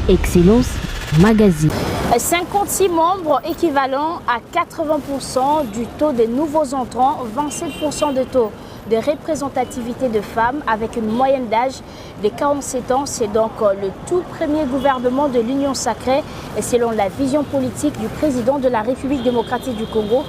Excellence Magazine. 56 membres équivalent à 80% du taux des nouveaux entrants, 27% de taux de représentativité de femmes avec une moyenne d'âge de 47 ans. C'est donc le tout premier gouvernement de l'Union sacrée et selon la vision politique du président de la République démocratique du Congo,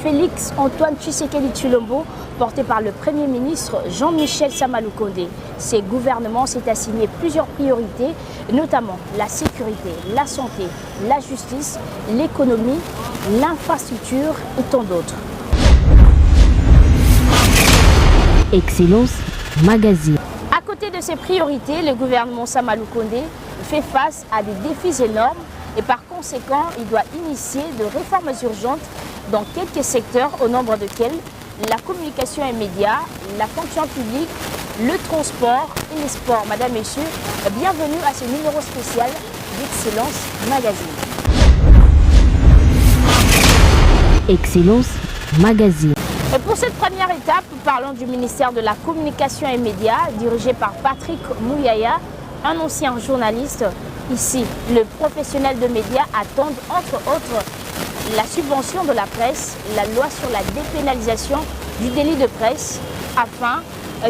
Félix Antoine Tshisekedi Tshilombo, porté par le Premier ministre Jean-Michel Sama Lukonde. Ces gouvernements s'est assigné plusieurs priorités, notamment la sécurité, la santé, la justice, l'économie, l'infrastructure et tant d'autres. Excellence Magazine. À côté de ces priorités, le gouvernement Sama Lukonde fait face à des défis énormes et par conséquent, il doit initier de réformes urgentes dans quelques secteurs au nombre desquels la communication et médias, la fonction publique, le transport et les sports. Madame, Messieurs, bienvenue à ce numéro spécial d'Excellence Magazine. Excellence Magazine. Et pour cette première étape, parlons du ministère de la Communication et Médias, dirigé par Patrick Mouyaya, un ancien journaliste. Ici, le professionnel de médias attend entre autres la subvention de la presse, la loi sur la dépénalisation du délit de presse, afin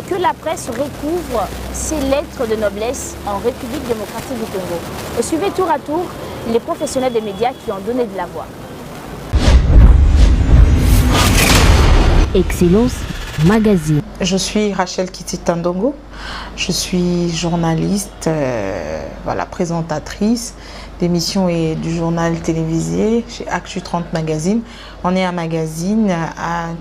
que la presse recouvre ses lettres de noblesse en République démocratique du Congo. Suivez tour à tour les professionnels des médias qui ont donné de la voix. Excellence Magazine. Je suis Rachel Kititandongo, je suis journaliste, présentatrice d'émissions et du journal télévisé chez Actu 30 Magazine. On est un magazine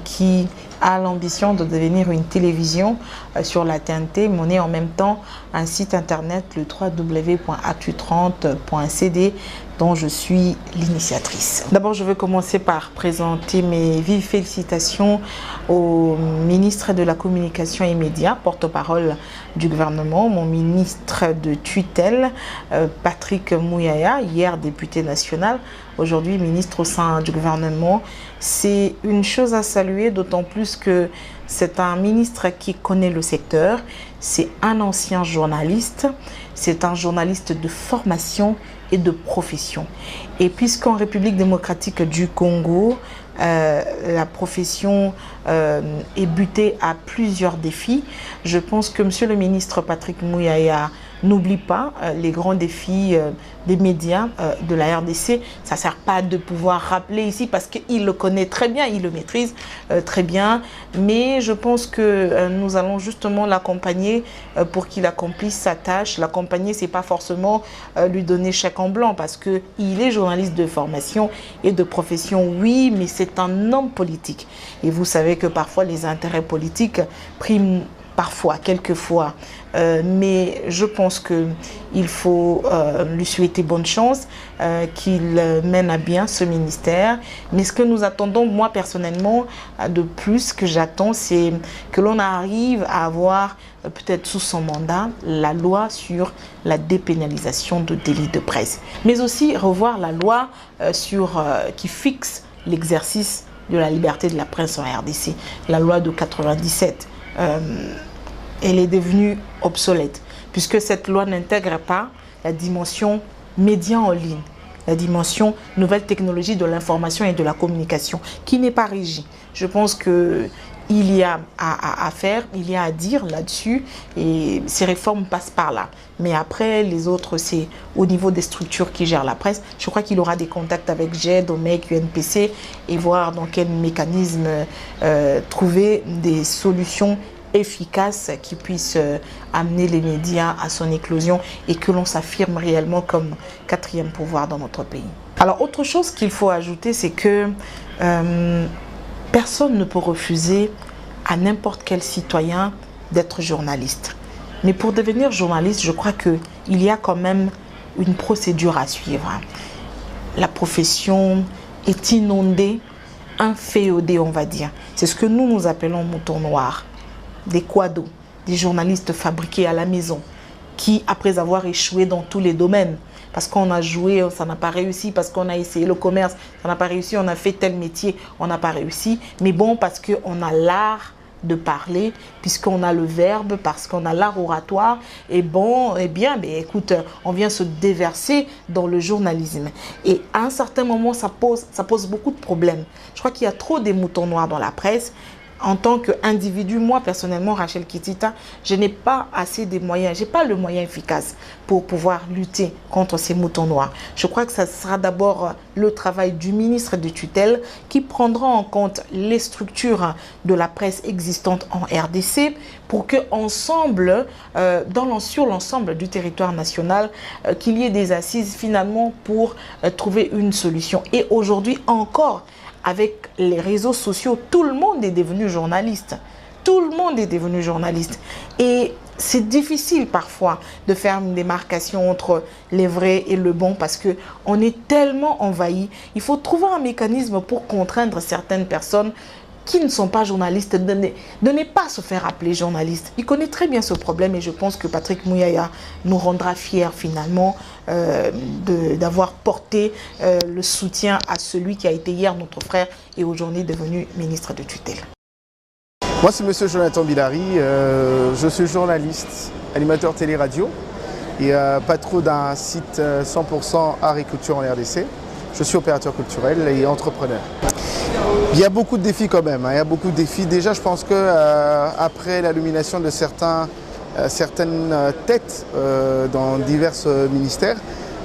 qui a l'ambition de devenir une télévision sur la TNT, mais on est en même temps un site internet, le www.actu30.cd, dont je suis l'initiatrice. D'abord, je veux commencer par présenter mes vives félicitations au ministre de la Communication et Médias, porte-parole du gouvernement, mon ministre de tutelle, Patrick Mouyaya, hier député national, aujourd'hui ministre au sein du gouvernement. C'est une chose à saluer, d'autant plus que c'est un ministre qui connaît le secteur, c'est un ancien journaliste, c'est un journaliste de formation et de profession. Et puisqu'en République démocratique du Congo, la profession est butée à plusieurs défis, je pense que Monsieur le ministre Patrick Mouyaya n'oublie pas les grands défis des médias de la RDC. Ça ne sert pas de pouvoir rappeler ici parce qu'il le connaît très bien, il le maîtrise très bien. Mais je pense que nous allons justement l'accompagner pour qu'il accomplisse sa tâche. L'accompagner, ce n'est pas forcément lui donner chèque en blanc parce qu'il est journaliste de formation et de profession, oui, mais c'est un homme politique. Et vous savez que parfois les intérêts politiques priment parfois, quelquefois, mais je pense qu'il faut lui souhaiter bonne chance, qu'il mène à bien ce ministère. Mais ce que nous attendons, moi personnellement, de plus que j'attends, c'est que l'on arrive à avoir, peut-être sous son mandat, la loi sur la dépénalisation de délits de presse. Mais aussi revoir la loi qui fixe l'exercice de la liberté de la presse en RDC, la loi de 97. Elle est devenue obsolète puisque cette loi n'intègre pas la dimension médias en ligne, la dimension nouvelle technologie de l'information et de la communication qui n'est pas régie. Je pense qu'il y a à faire, il y a à dire là-dessus et ces réformes passent par là. Mais après, les autres, c'est au niveau des structures qui gèrent la presse. Je crois qu'il aura des contacts avec GED, OMEC, UNPC et voir dans quel mécanisme trouver des solutions efficaces qui puissent amener les médias à son éclosion et que l'on s'affirme réellement comme quatrième pouvoir dans notre pays. Alors, autre chose qu'il faut ajouter, c'est que personne ne peut refuser à n'importe quel citoyen d'être journaliste. Mais pour devenir journaliste, je crois qu'il y a quand même une procédure à suivre. La profession est inondée, inféodée, on va dire. C'est ce que nous appelons mouton noir. Des quados, des journalistes fabriqués à la maison, qui, après avoir échoué dans tous les domaines, parce qu'on a joué, ça n'a pas réussi, parce qu'on a essayé le commerce, ça n'a pas réussi, on a fait tel métier, on n'a pas réussi, mais bon, parce qu'on a l'art de parler, puisqu'on a le verbe, parce qu'on a l'art oratoire. Et bon, eh bien, écoute, on vient se déverser dans le journalisme. Et à un certain moment, ça pose beaucoup de problèmes. Je crois qu'il y a trop des moutons noirs dans la presse. En tant qu'individu, moi personnellement, Rachel Kitita, je n'ai pas assez de moyens, je n'ai pas le moyen efficace pour pouvoir lutter contre ces moutons noirs. Je crois que ça sera d'abord le travail du ministre de tutelle qui prendra en compte les structures de la presse existantes en RDC pour qu'ensemble, sur l'ensemble du territoire national, qu'il y ait des assises finalement pour trouver une solution. Et aujourd'hui encore, avec les réseaux sociaux, tout le monde est devenu journaliste. Tout le monde est devenu journaliste. Et c'est difficile parfois de faire une démarcation entre les vrais et le bon parce qu'on est tellement envahi. Il faut trouver un mécanisme pour contraindre certaines personnes qui ne sont pas journalistes de ne pas se faire appeler journaliste. Il connaît très bien ce problème et je pense que Patrick Mouyaya nous rendra fiers finalement d'avoir porté le soutien à celui qui a été hier notre frère et aujourd'hui devenu ministre de tutelle. Moi c'est monsieur Jonathan Bilary, je suis journaliste, animateur télé-radio et patron d'un site 100% art et culture en RDC. Je suis opérateur culturel et entrepreneur. Il y a beaucoup de défis quand même, il y a beaucoup de défis. Déjà, je pense qu'après la nomination de certaines têtes dans divers ministères,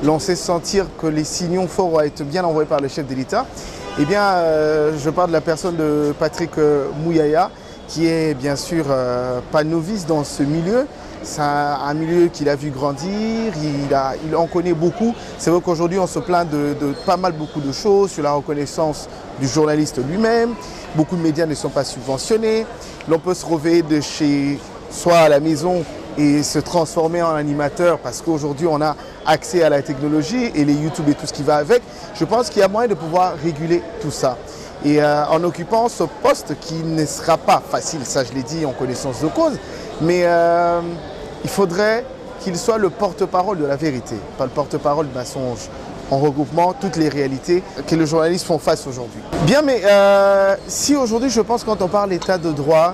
l'on sait sentir que les signaux forts vont être bien envoyés par le chef de l'État. Eh bien, je parle de la personne de Patrick Mouyaya, qui est bien sûr pas novice dans ce milieu. C'est un milieu qu'il a vu grandir, il en connaît beaucoup. C'est vrai qu'aujourd'hui on se plaint de beaucoup de choses sur la reconnaissance du journaliste lui-même. Beaucoup de médias ne sont pas subventionnés. L'on peut se réveiller de chez soi à la maison et se transformer en animateur parce qu'aujourd'hui on a accès à la technologie et les YouTube et tout ce qui va avec. Je pense qu'il y a moyen de pouvoir réguler tout ça. Et en occupant ce poste qui ne sera pas facile, ça je l'ai dit en connaissance de cause, mais il faudrait qu'il soit le porte-parole de la vérité, pas le porte-parole de mensonge, en regroupant toutes les réalités que les journalistes font face aujourd'hui. Bien, mais si aujourd'hui je pense quand on parle d'état de droit,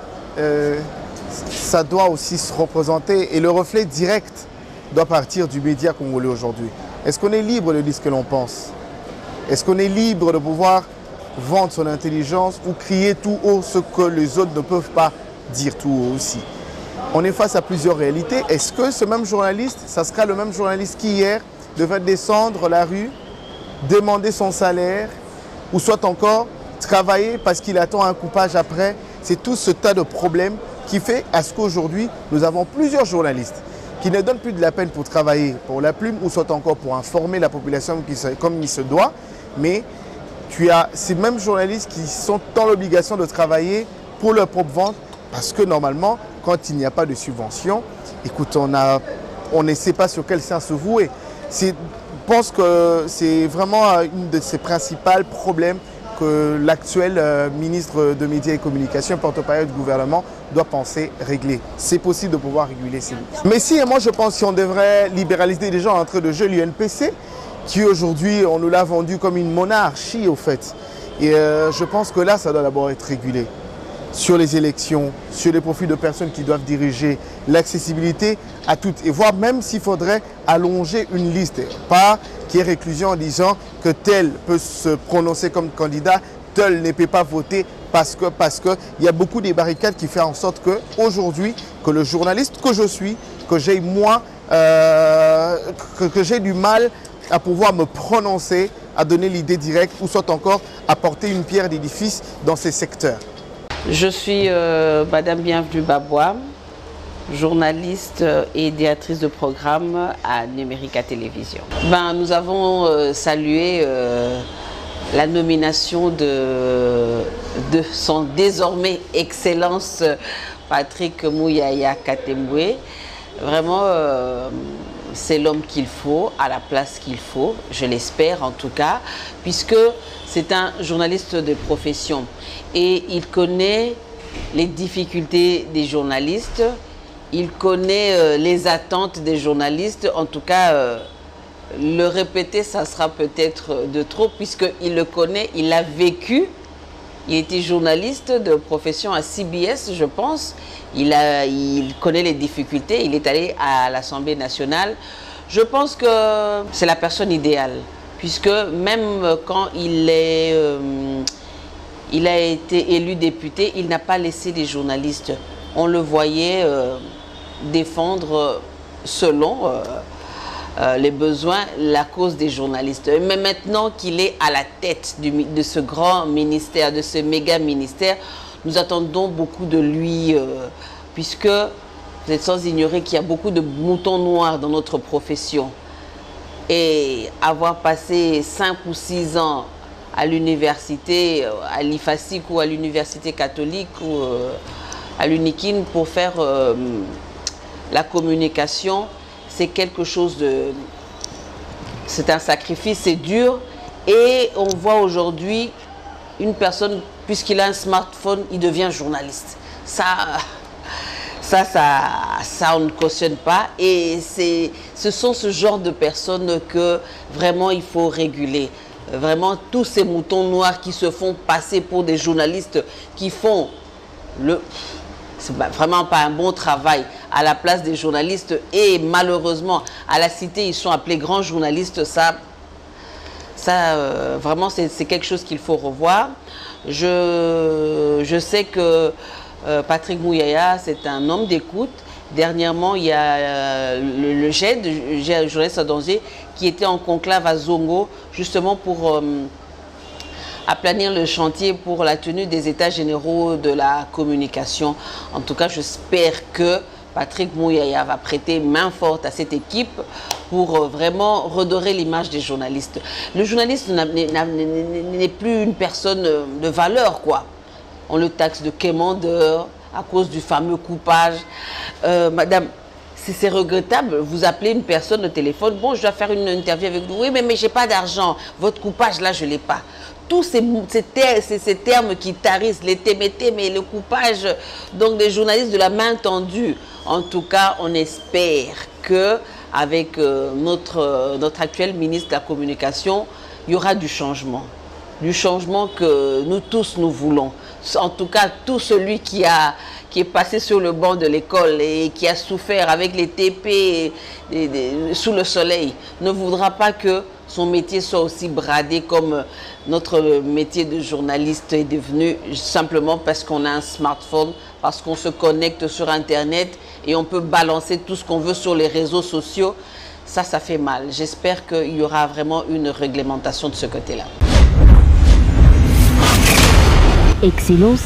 ça doit aussi se représenter et le reflet direct doit partir du média congolais aujourd'hui. Est-ce qu'on est libre de dire ce que l'on pense? Est-ce qu'on est libre de pouvoir vendre son intelligence ou crier tout haut ce que les autres ne peuvent pas dire tout haut aussi? On est face à plusieurs réalités. Est-ce que ce même journaliste, ça sera le même journaliste qui hier devait descendre la rue, demander son salaire ou soit encore travailler parce qu'il attend un coupage après? C'est tout ce tas de problèmes qui fait à ce qu'aujourd'hui, nous avons plusieurs journalistes qui ne donnent plus de la peine pour travailler pour la plume ou soit encore pour informer la population comme il se doit. Mais tu as ces mêmes journalistes qui sont dans l'obligation de travailler pour leur propre vente parce que normalement, quand il n'y a pas de subvention, écoute, on ne sait pas sur quel sein se vouer. Je pense que c'est vraiment un de ces principaux problèmes que l'actuel ministre de Médias et Communications, porte-parole du gouvernement, doit penser régler. C'est possible de pouvoir réguler ces luttes. Mais si, et moi je pense qu'on devrait libéraliser déjà l'entrée de jeu l'UNPC, qui aujourd'hui, on nous l'a vendu comme une monarchie au fait. Et je pense que là, ça doit d'abord être régulé. Sur les élections, sur les profils de personnes qui doivent diriger, l'accessibilité à toutes. Et voire même s'il faudrait allonger une liste, pas qu'il y ait réclusion en disant que tel peut se prononcer comme candidat, tel ne peut pas voter parce que il y a beaucoup de barricades qui font en sorte que aujourd'hui, que le journaliste que je suis, que j'ai que j'ai du mal à pouvoir me prononcer, à donner l'idée directe ou soit encore à porter une pierre d'édifice dans ces secteurs. Je suis Madame Bienvenue Babois, journaliste et idéatrice de programme à Numérica Télévision. Nous avons salué la nomination de son désormais Excellence Patrick Mouyaya Katemboué. Vraiment, c'est l'homme qu'il faut, à la place qu'il faut, je l'espère en tout cas, puisque c'est un journaliste de profession et il connaît les difficultés des journalistes, il connaît les attentes des journalistes. En tout cas, le répéter, ça sera peut-être de trop puisqu'il le connaît, il l'a vécu Il était journaliste de profession à CBS, je pense. Il connaît les difficultés. Il est allé à l'Assemblée nationale. Je pense que c'est la personne idéale, puisque même quand il a été élu député, il n'a pas laissé les journalistes. On le voyait défendre selon les besoins, la cause des journalistes. Mais maintenant qu'il est à la tête de ce grand ministère, de ce méga ministère, nous attendons beaucoup de lui, puisque vous êtes sans ignorer qu'il y a beaucoup de moutons noirs dans notre profession. Et avoir passé 5 ou 6 ans à l'université, à l'IFASIC ou à l'université catholique ou à l'UNIKIN pour faire la communication, c'est quelque chose de... C'est un sacrifice, c'est dur. Et on voit aujourd'hui une personne, puisqu'il a un smartphone, il devient journaliste. Ça, on ne cautionne pas. Et ce sont ce genre de personnes que vraiment il faut réguler. Vraiment, tous ces moutons noirs qui se font passer pour des journalistes qui font c'est vraiment pas un bon travail à la place des journalistes. Et malheureusement, à la cité, ils sont appelés grands journalistes. Ça vraiment, c'est quelque chose qu'il faut revoir. Je sais que Patrick Mouyaya, c'est un homme d'écoute. Dernièrement, il y a le GED, journaliste à danger, qui était en conclave à Zongo, justement pour aplanir le chantier pour la tenue des états généraux de la communication. En tout cas, j'espère que Patrick Mouyaya va prêter main forte à cette équipe pour vraiment redorer l'image des journalistes. Le journaliste n'est plus une personne de valeur, quoi. On le taxe de quémandeur à cause du fameux coupage. Madame, c'est regrettable. Vous appelez une personne au téléphone. Bon, je dois faire une interview avec vous. Oui, mais je n'ai pas d'argent. Votre coupage, là, je ne l'ai pas. Tous ces termes qui tarissent, les témétés, mais le coupage, donc des journalistes de la main tendue. En tout cas, on espère qu'avec notre actuel ministre de la Communication, il y aura du changement. Du changement que nous tous, nous voulons. En tout cas, tout celui qui est passé sur le banc de l'école et qui a souffert avec les TP sous le soleil ne voudra pas que son métier soit aussi bradé comme notre métier de journaliste est devenu, simplement parce qu'on a un smartphone, parce qu'on se connecte sur Internet et on peut balancer tout ce qu'on veut sur les réseaux sociaux. Ça fait mal. J'espère qu'il y aura vraiment une réglementation de ce côté-là. Excellence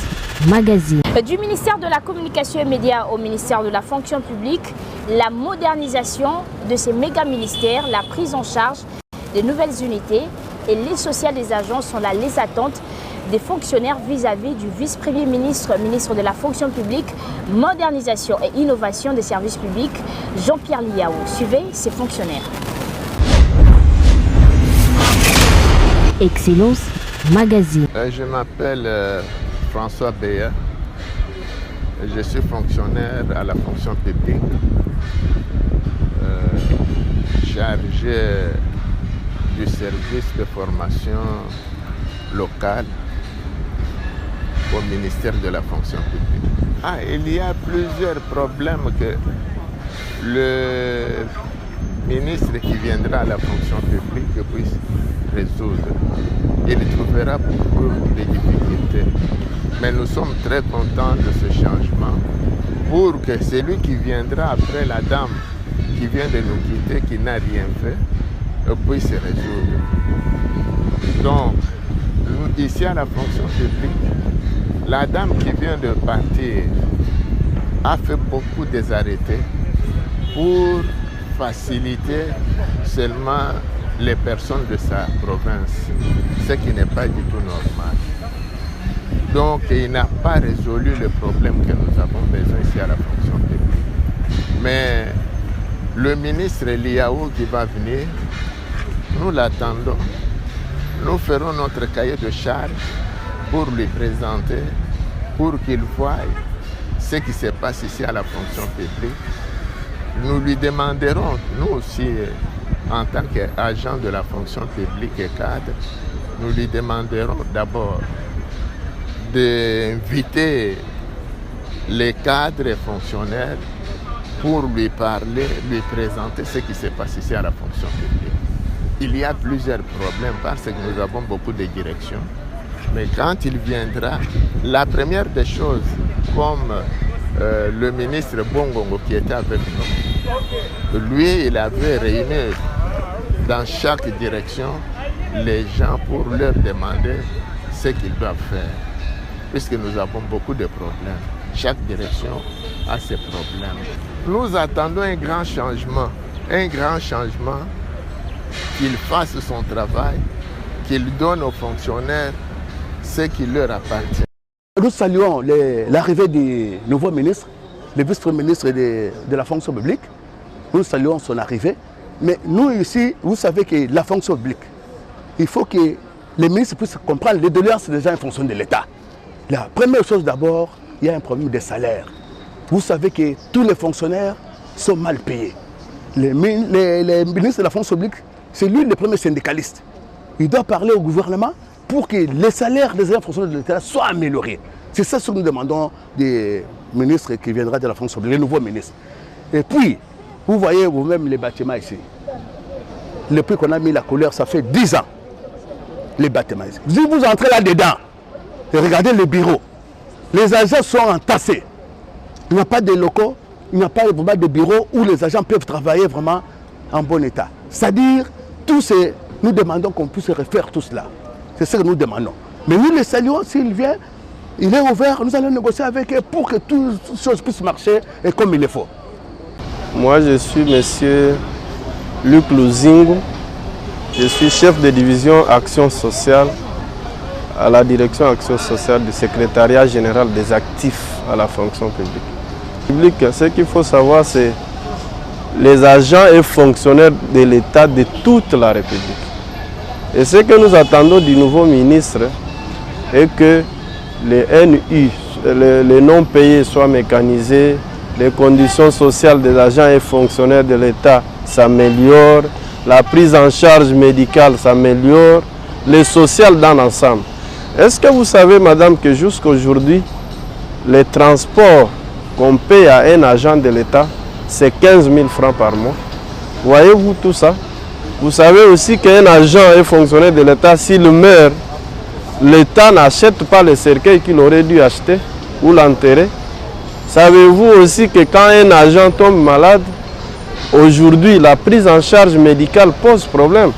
Magazine. Du ministère de la Communication et Médias au ministère de la Fonction publique, la modernisation de ces méga-ministères, la prise en charge des nouvelles unités et l'aide sociale des agents sont là les attentes des fonctionnaires vis-à-vis du vice-premier ministre, ministre de la Fonction publique, modernisation et innovation des services publics, Jean-Pierre Liao. Suivez ces fonctionnaires. Excellence Magazine. Je m'appelle François Béa. Je suis fonctionnaire à la fonction publique, chargé du service de formation locale au ministère de la fonction publique. Il y a plusieurs problèmes que le ministre qui viendra à la fonction publique puisse résoudre. Il trouvera beaucoup de difficultés. Mais nous sommes très contents de ce changement pour que celui qui viendra après la dame qui vient de nous quitter, qui n'a rien fait, puisse se résoudre. Donc, nous, ici à la fonction publique, la dame qui vient de partir a fait beaucoup des arrêtés pour faciliter seulement les personnes de sa province, ce qui n'est pas du tout normal. Donc, il n'a pas résolu le problème que nous avons besoin ici à la fonction publique. Mais le ministre Liao qui va venir, nous l'attendons. Nous ferons notre cahier de charges pour lui présenter, pour qu'il voie ce qui se passe ici à la fonction publique. Nous lui demanderons, nous aussi, en tant qu'agent de la fonction publique et cadre, nous lui demanderons d'abord d'inviter les cadres et fonctionnaires pour lui parler, lui présenter ce qui se passe ici à la fonction publique. Il y a plusieurs problèmes parce que nous avons beaucoup de directions. Mais quand il viendra, la première des choses, comme le ministre Bongongo qui était avec nous, lui, il avait réuni dans chaque direction les gens pour leur demander ce qu'ils doivent faire. Puisque nous avons beaucoup de problèmes. Chaque direction a ses problèmes. Nous attendons un grand changement qu'il fasse son travail, qu'il donne aux fonctionnaires ce qui leur appartient. Nous saluons l'arrivée du nouveau ministre, le vice-premier ministre de la fonction publique. Nous saluons son arrivée. Mais nous ici, vous savez que la fonction publique, il faut que les ministres puissent comprendre les doléances des gens en fonction de l'État. La première chose d'abord, il y a un problème de salaire. Vous savez que tous les fonctionnaires sont mal payés. Les ministres de la fonction publique, c'est lui le premier syndicaliste. Il doit parler au gouvernement pour que les salaires des fonctionnaires de l'État soient améliorés. C'est ça ce que nous demandons des ministres qui viendront de la fonction publique, les nouveaux ministres. Et puis, vous voyez vous-même les bâtiments ici. Depuis qu'on a mis la couleur, ça fait 10 ans. Les bâtiments ici. Si vous entrez là-dedans et regardez les bureaux, les agents sont entassés. Il n'y a pas de locaux, il n'y a pas vraiment de bureaux où les agents peuvent travailler vraiment en bon état. C'est-à-dire, nous demandons qu'on puisse refaire tout cela. C'est ce que nous demandons. Mais nous les saluons, s'il vient, il est ouvert, nous allons négocier avec eux pour que toutes les choses puissent marcher et comme il le faut. Moi, je suis M. Luc Luzingo. Je suis chef de division Action sociale à la direction Action sociale du secrétariat général des actifs à la fonction publique. Ce qu'il faut savoir, c'est les agents et fonctionnaires de l'État de toute la République. Et ce que nous attendons du nouveau ministre est que les NU, les non-payés soient mécanisés, les conditions sociales des agents et fonctionnaires de l'État s'améliorent, la prise en charge médicale s'améliore, le social dans l'ensemble. Est-ce que vous savez, madame, que jusqu'aujourd'hui, les transports qu'on paye à un agent de l'État, c'est 15 000 francs par mois? Voyez-vous tout ça? Vous savez aussi qu'un agent et fonctionnaire de l'État, s'il meurt, l'État n'achète pas le cercueil qu'il aurait dû acheter ou l'enterrer. Savez-vous aussi que quand un agent tombe malade, aujourd'hui, la prise en charge médicale pose problème.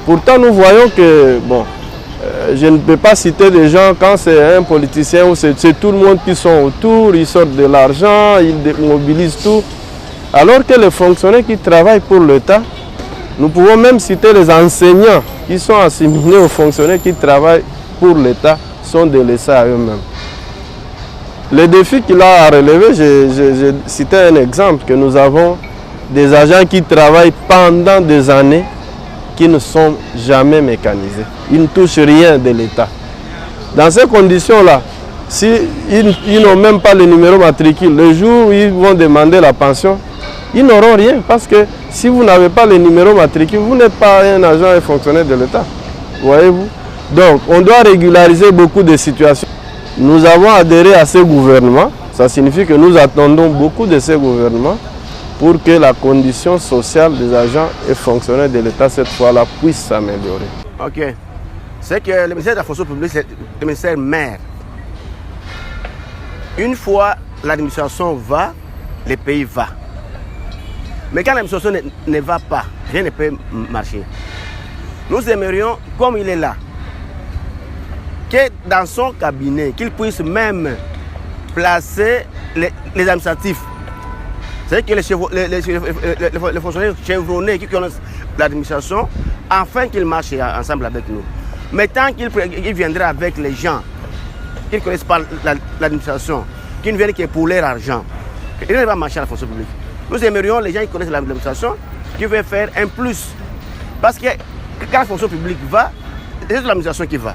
Pourtant, nous voyons que, bon, je ne peux pas citer des gens, quand c'est un politicien ou c'est tout le monde qui sont autour, ils sortent de l'argent, ils mobilisent tout. Alors que les fonctionnaires qui travaillent pour l'État, nous pouvons même citer les enseignants qui sont assimilés aux fonctionnaires qui travaillent pour l'État, sont délaissés à eux-mêmes. Les défis qu'il a à relever, j'ai cité un exemple, que nous avons des agents qui travaillent pendant des années, qui ne sont jamais mécanisés. Ils ne touchent rien de l'État. Dans ces conditions-là, s'ils n'ont même pas le numéro matricule, le jour où ils vont demander la pension, ils n'auront rien. Parce que si vous n'avez pas le numéro matricule, vous n'êtes pas un agent et fonctionnaire de l'État. Voyez-vous? Donc, on doit régulariser beaucoup de situations. Nous avons adhéré à ces gouvernements. Ça signifie que nous attendons beaucoup de ces gouvernements pour que la condition sociale des agents et fonctionnaires de l'État, cette fois-là, puisse s'améliorer. Ok. C'est que le ministère de la fonction publique, c'est le ministère mère. Une fois l'administration va, le pays va. Mais quand l'administration ne va pas, rien ne peut marcher. Nous aimerions, comme il est là, que dans son cabinet, qu'il puisse même placer les administratifs. C'est que les fonctionnaires chevronnés qui connaissent l'administration, afin qu'ils marchent ensemble avec nous. Mais tant qu'il viendra avec les gens qui ne connaissent pas l'administration, qui ne viennent que pour leur argent, il ne va marcher à la fonction publique. Nous aimerions les gens qui connaissent l'administration, qui veulent faire un plus. Parce que quand la fonction publique va, c'est l'administration qui va.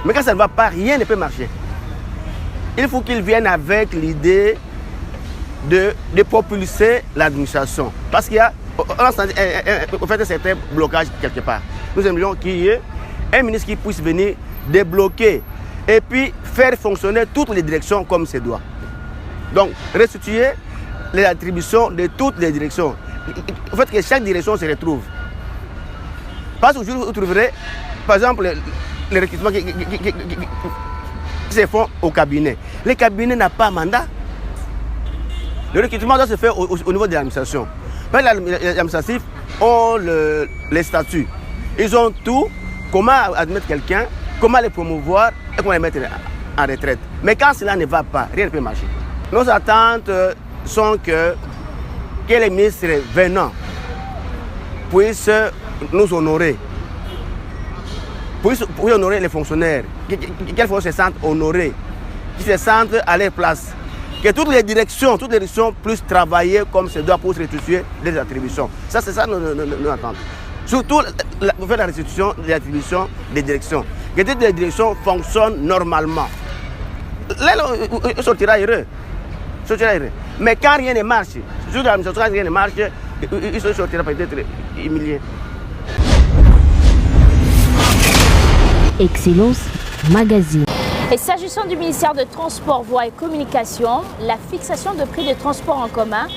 Mais quand ça ne va pas, rien ne peut marcher. Il faut qu'ils viennent avec l'idée de propulser l'administration. Parce qu'il y a un certain blocage quelque part. Nous aimerions qu'il y ait un ministre qui puisse venir débloquer et puis faire fonctionner toutes les directions comme se doit. Donc, restituer les attributions de toutes les directions. En fait, que chaque direction se retrouve. Parce que vous trouverez, par exemple, les recrutements qui se font au cabinet. Le cabinet n'a pas mandat. Le recrutement doit se faire au niveau de l'administration. Les administratifs ont les statuts. Ils ont tout, comment admettre quelqu'un, comment les promouvoir et comment les mettre en retraite. Mais quand cela ne va pas, rien ne peut marcher. Nos attentes sont que les ministres venants puissent nous honorer, puissent honorer les fonctionnaires, qu'ils se sentent honorés, qu'ils se sentent à leur place. Que toutes les directions puissent travailler comme se doit pour se restituer des attributions. Ça, c'est ça nos attentes. Surtout, faire la restitution des attributions des directions. Que toutes les directions fonctionnent normalement. Là, il sortira heureux. Mais quand rien ne marche, quand rien ne marche, il sortira peut-être humilié. Excellence Magazine. Et s'agissant du ministère de Transport, Voies et Communication, la fixation de prix de transport en commun,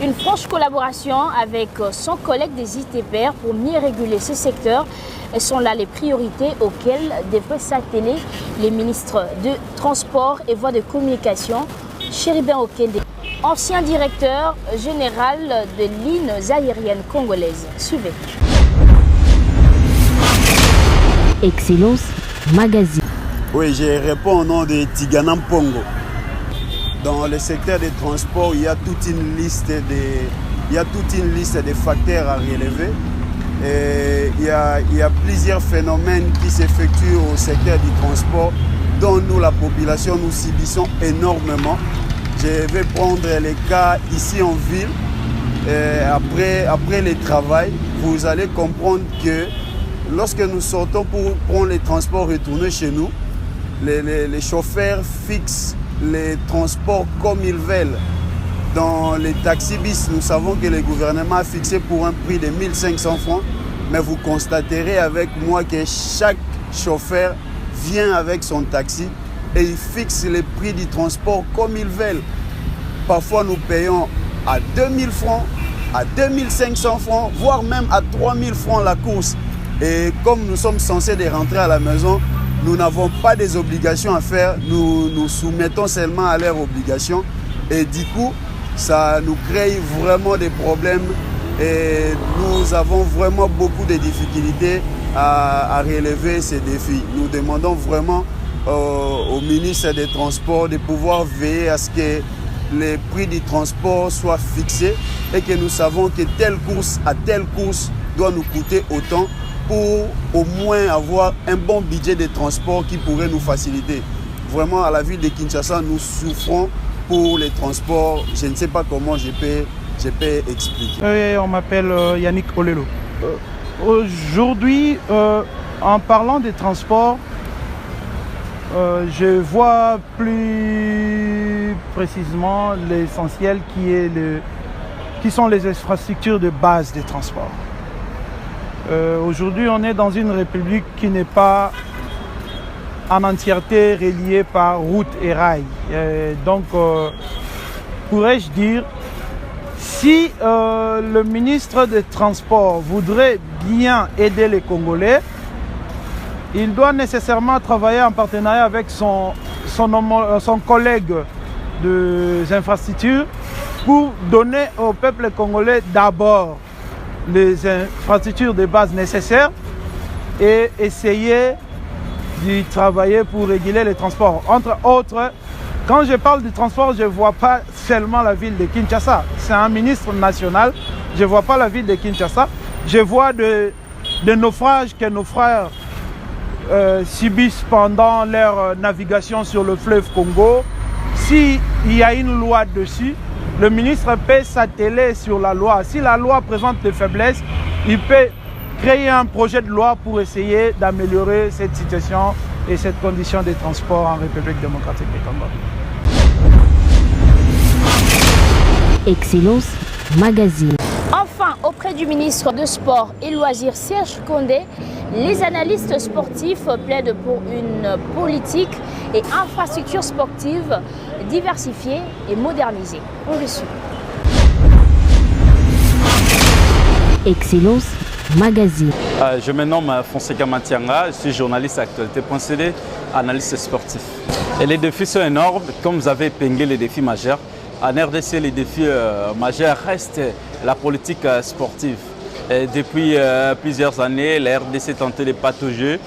une franche collaboration avec son collègue des ITPR pour mieux réguler ce secteur, et sont là les priorités auxquelles devraient s'atteler les ministres de Transport et Voies de Communication. Chéribin Okende, ancien directeur général de lignes aériennes congolaises. Suivez. Excellence Magazine. Oui, je réponds au nom de Tigana Mpongo. Dans le secteur des transports, il y a toute une liste de facteurs à relever. Et il y a plusieurs phénomènes qui s'effectuent au secteur du transport, dont nous, la population, nous subissons énormément. Je vais prendre les cas ici en ville. Après le travail, vous allez comprendre que lorsque nous sortons pour prendre les transports retournés chez nous, les chauffeurs fixent les transports comme ils veulent. Dans les taxis-bis, nous savons que le gouvernement a fixé pour un prix de 1500 francs, mais vous constaterez avec moi que chaque chauffeur vient avec son taxi et il fixe les prix du transport comme ils veulent. Parfois, nous payons à 2000 francs, à 2500 francs, voire même à 3000 francs la course. Et comme nous sommes censés de rentrer à la maison, nous n'avons pas des obligations à faire, nous nous soumettons seulement à leurs obligations. Et du coup, ça nous crée vraiment des problèmes et nous avons vraiment beaucoup de difficultés à relever ces défis. Nous demandons vraiment au ministre des Transports de pouvoir veiller à ce que les prix du transport soient fixés et que nous savons que telle course à telle course doit nous coûter autant pour au moins avoir un bon budget de transport qui pourrait nous faciliter. Vraiment, à la ville de Kinshasa, nous souffrons pour les transports. Je ne sais pas comment je peux expliquer. On m'appelle Yannick Olelo. Aujourd'hui, en parlant des transports, je vois plus précisément l'essentiel qui sont les infrastructures de base des transports. Aujourd'hui, on est dans une république qui n'est pas en entièreté reliée par route et rail. Donc, pourrais-je dire, si le ministre des Transports voudrait bien aider les Congolais, il doit nécessairement travailler en partenariat avec son collègue des infrastructures pour donner au peuple congolais d'abord les infrastructures de base nécessaires et essayer d'y travailler pour réguler les transports. Entre autres, quand je parle du transport, je ne vois pas seulement la ville de Kinshasa. C'est un ministre national. Je ne vois pas la ville de Kinshasa. Je vois des naufrages que nos frères subissent pendant leur navigation sur le fleuve Congo. S'il y a une loi dessus, le ministre peut s'atteler sur la loi. Si la loi présente des faiblesses, il peut créer un projet de loi pour essayer d'améliorer cette situation et cette condition de transport en République démocratique du Congo. Excellence Magazine. Enfin, auprès du ministre de Sport et Loisirs Serge Condé, les analystes sportifs plaident pour une politique et infrastructure sportive diversifiée et modernisée. On le suit. Excellence Magazine. Je me nomme Fonseca Matianga, je suis journaliste à Actualité.cd, analyste sportif. Et les défis sont énormes, comme vous avez épinglé les défis majeurs. En RDC, les défis majeurs restent la politique sportive. Et depuis plusieurs années, la RDC tentait de patauger.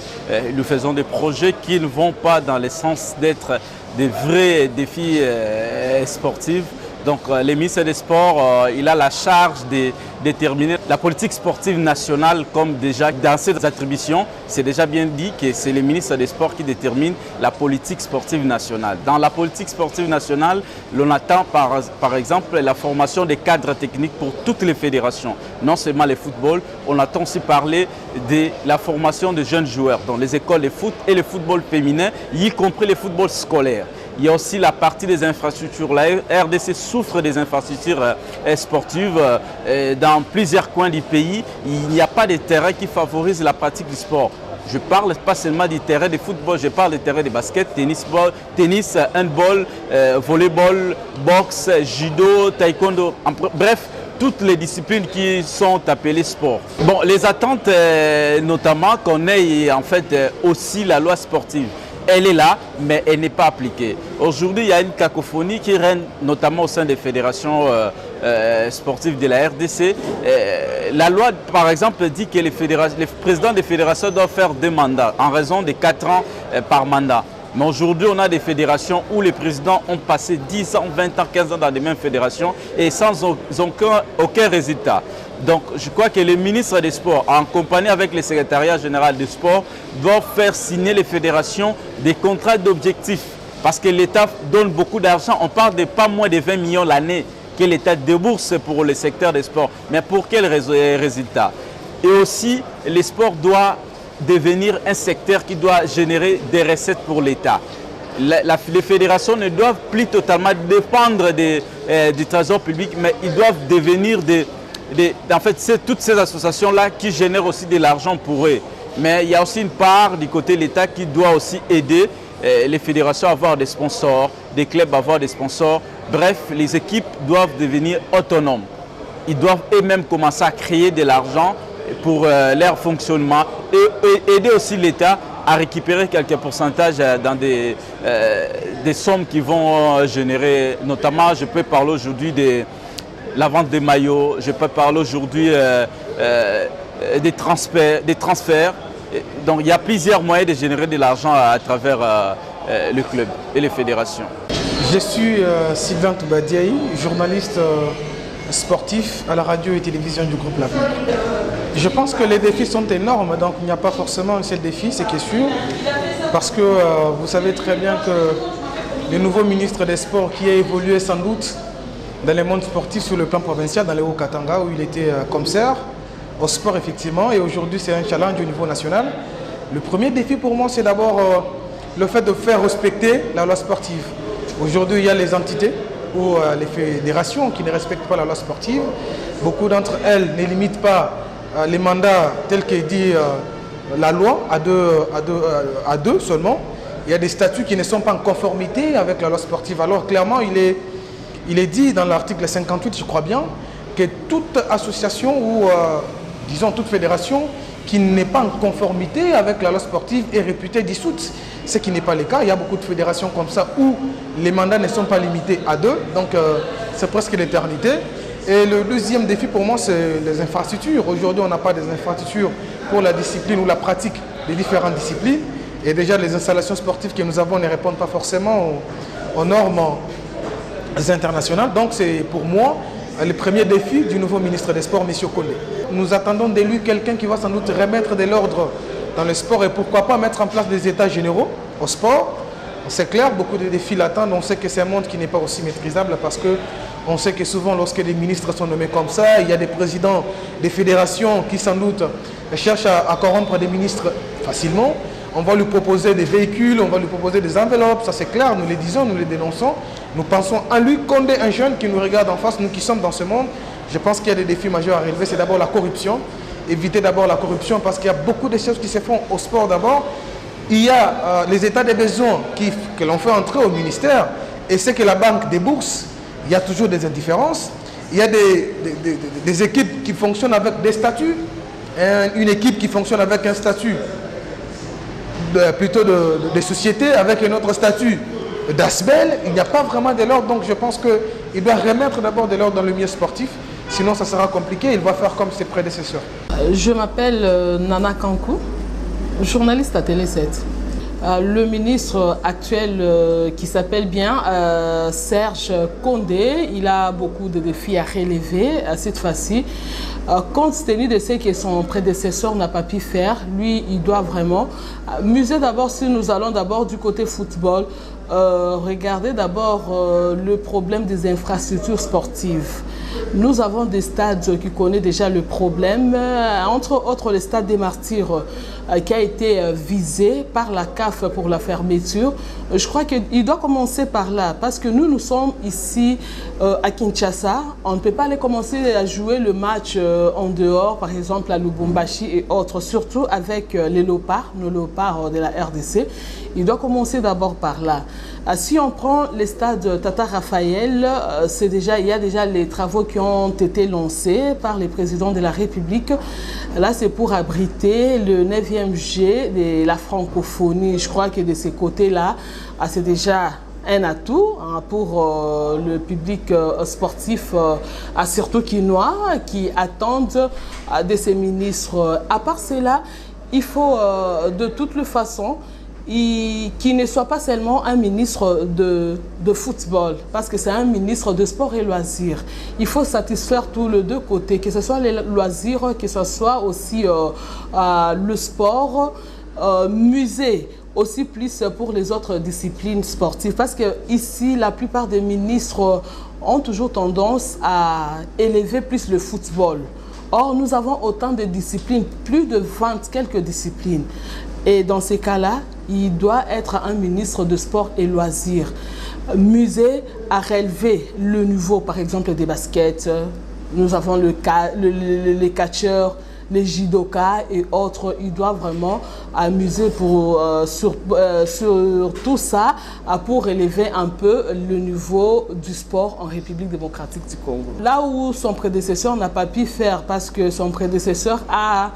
Nous faisons des projets qui ne vont pas dans le sens d'être des vrais défis sportifs. Donc le ministre des Sports, il a la charge de déterminer la politique sportive nationale, comme déjà dans ses attributions, c'est déjà bien dit que c'est le ministre des Sports qui détermine la politique sportive nationale. Dans la politique sportive nationale, l'on attend par exemple la formation des cadres techniques pour toutes les fédérations, non seulement le football, on attend aussi parler de la formation de jeunes joueurs dans les écoles de foot et le football féminin, y compris le football scolaire. Il y a aussi la partie des infrastructures. La RDC souffre des infrastructures sportives dans plusieurs coins du pays. Il n'y a pas de terrain qui favorise la pratique du sport. Je ne parle pas seulement du terrain de football, je parle du terrain de basket, tennis, handball, volleyball, boxe, judo, taekwondo. Bref, toutes les disciplines qui sont appelées sport. Bon, les attentes, notamment qu'on ait en fait aussi la loi sportive. Elle est là, mais elle n'est pas appliquée. Aujourd'hui, il y a une cacophonie qui règne, notamment au sein des fédérations sportives de la RDC. La loi, par exemple, dit que les présidents des fédérations doivent faire 2 mandats, en raison de 4 ans par mandat. Mais aujourd'hui, on a des fédérations où les présidents ont passé 10 ans, 20 ans, 15 ans dans les mêmes fédérations et sans aucun résultat. Donc, je crois que le ministre des Sports, en compagnie avec le secrétariat général des Sports, doivent faire signer les fédérations des contrats d'objectifs. Parce que l'État donne beaucoup d'argent. On parle de pas moins de 20 millions l'année que l'État débourse pour le secteur des sports. Mais pour quel résultat? Et aussi, le sport doit devenir un secteur qui doit générer des recettes pour l'État. Les fédérations ne doivent plus totalement dépendre du trésor public, mais ils doivent devenir en fait, c'est toutes ces associations-là qui génèrent aussi de l'argent pour eux. Mais il y a aussi une part du côté de l'État qui doit aussi aider les fédérations à avoir des sponsors, des clubs à avoir des sponsors. Bref, les équipes doivent devenir autonomes. Ils doivent eux-mêmes commencer à créer de l'argent pour leur fonctionnement et aider aussi l'État à récupérer quelques pourcentages dans des sommes qui vont générer, notamment je peux parler aujourd'hui de la vente des maillots, je peux parler aujourd'hui des transferts. Donc il y a plusieurs moyens de générer de l'argent à travers le club et les fédérations. Je suis Sylvain Toubadiaï, journaliste sportif à la radio et télévision du groupe La Vie. Je pense que les défis sont énormes, donc il n'y a pas forcément un seul défi, c'est sûr, parce que vous savez très bien que le nouveau ministre des Sports qui a évolué sans doute dans le monde sportif sur le plan provincial, dans le Haut-Katanga, où il était commissaire au sport effectivement, et aujourd'hui c'est un challenge au niveau national. Le premier défi pour moi, c'est d'abord le fait de faire respecter la loi sportive. Aujourd'hui, il y a les entités ou les fédérations qui ne respectent pas la loi sportive. Beaucoup d'entre elles ne limitent pas les mandats tels que dit la loi à deux seulement. Il y a des statuts qui ne sont pas en conformité avec la loi sportive. Alors clairement, il est dit dans l'article 58, je crois bien, que toute association ou disons toute fédération qui n'est pas en conformité avec la loi sportive est réputée dissoute. Ce qui n'est pas le cas. Il y a beaucoup de fédérations comme ça où les mandats ne sont pas limités à 2. Donc c'est presque l'éternité. Et le deuxième défi pour moi, c'est les infrastructures. Aujourd'hui, on n'a pas des infrastructures pour la discipline ou la pratique des différentes disciplines. Et déjà, les installations sportives que nous avons ne répondent pas forcément aux normes internationales. Donc c'est pour moi le premier défi du nouveau ministre des Sports, M. Condé. Nous attendons de lui quelqu'un qui va sans doute remettre de l'ordre dans le sport et pourquoi pas mettre en place des états généraux au sport. C'est clair, beaucoup de défis l'attendent. On sait que c'est un monde qui n'est pas aussi maîtrisable parce qu'on sait que souvent lorsque des ministres sont nommés comme ça, il y a des présidents des fédérations qui sans doute cherchent à corrompre des ministres facilement. On va lui proposer des véhicules, on va lui proposer des enveloppes, ça c'est clair, nous les disons, nous les dénonçons. Nous pensons à lui, Condé, un jeune qui nous regarde en face, nous qui sommes dans ce monde, Je pense qu'il y a des défis majeurs à relever. C'est d'abord la corruption. Éviter d'abord la corruption parce qu'il y a beaucoup de choses qui se font au sport d'abord. Il y a les états des besoins que l'on fait entrer au ministère et c'est que la banque débourse. Il y a toujours des indifférences. Il y a des équipes qui fonctionnent avec des statuts. Une équipe qui fonctionne avec un statut plutôt de société, avec un autre statut d'ASBEL. Il n'y a pas vraiment de l'ordre. Donc je pense qu'il doit remettre d'abord de l'ordre dans le milieu sportif. Sinon ça sera compliqué. Il va faire comme ses prédécesseurs. Je m'appelle Nana Kankou, journaliste à Télé 7. Le ministre actuel qui s'appelle bien Serge Condé, il a beaucoup de défis à relever cette fois-ci. Compte tenu de ce que son prédécesseur n'a pas pu faire, lui, il doit vraiment miser d'abord, si nous allons d'abord du côté football, regarder d'abord le problème des infrastructures sportives. Nous avons des stades qui connaissent déjà le problème, entre autres le stade des Martyrs qui a été visé par la CAF pour la fermeture. Je crois qu'il doit commencer par là parce que nous sommes ici à Kinshasa. On ne peut pas aller commencer à jouer le match en dehors, par exemple à Lubumbashi et autres, surtout avec les léopards, nos léopards de la RDC. Il doit commencer d'abord par là. Si on prend les stades Tata Raphaël, il y a déjà les travaux qui ont été lancés par les présidents de la République. Là, c'est pour abriter le 9e G de la francophonie. Je crois que de ces côtés-là, c'est déjà un atout pour le public sportif, surtout quinois, qui attendent de ces ministres. À part cela, il faut de toutes les façons qu'il ne soit pas seulement un ministre de football, parce que c'est un ministre de sport et loisirs. Il faut satisfaire tous les deux côtés, que ce soit les loisirs, que ce soit aussi le sport, musée, aussi plus pour les autres disciplines sportives. Parce que ici, la plupart des ministres ont toujours tendance à élever plus le football. Or, nous avons autant de disciplines, plus de 20 quelques disciplines. Et dans ces cas-là, il doit être un ministre de sport et loisirs. Musée à relever le niveau, par exemple, des baskets. Nous avons les catcheurs, les judokas et autres. Il doit vraiment amuser sur tout ça pour élever un peu le niveau du sport en République démocratique du Congo. Là où son prédécesseur n'a pas pu faire, parce que son prédécesseur a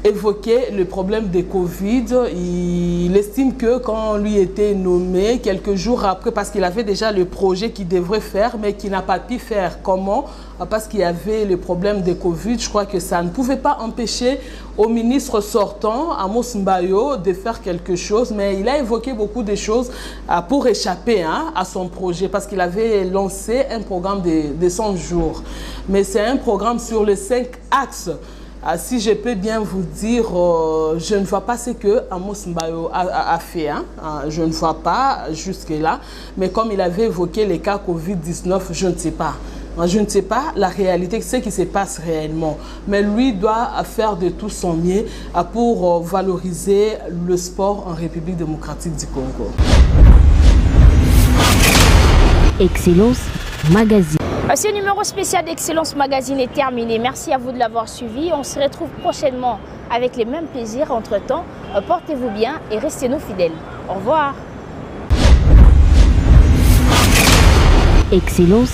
évoqué le problème des Covid. Il estime que quand lui était nommé, quelques jours après, parce qu'il avait déjà le projet qu'il devrait faire, mais qu'il n'a pas pu faire. Comment? Parce qu'il y avait le problème des Covid. Je crois que ça ne pouvait pas empêcher au ministre sortant, Amos Mbayo, de faire quelque chose. Mais il a évoqué beaucoup de choses pour échapper à son projet, parce qu'il avait lancé un programme de 100 jours. Mais c'est un programme sur les 5 axes. Si je peux bien vous dire, je ne vois pas ce que Amos Mbayo a fait. Je ne vois pas jusque-là. Mais comme il avait évoqué les cas Covid-19, je ne sais pas. Je ne sais pas la réalité, ce qui se passe réellement. Mais lui doit faire de tout son mieux pour valoriser le sport en République démocratique du Congo. Excellence Magazine. Ce numéro spécial d'Excellence Magazine est terminé. Merci à vous de l'avoir suivi. On se retrouve prochainement avec les mêmes plaisirs. Entre-temps, portez-vous bien et restez-nous fidèles. Au revoir. Excellence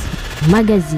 Magazine.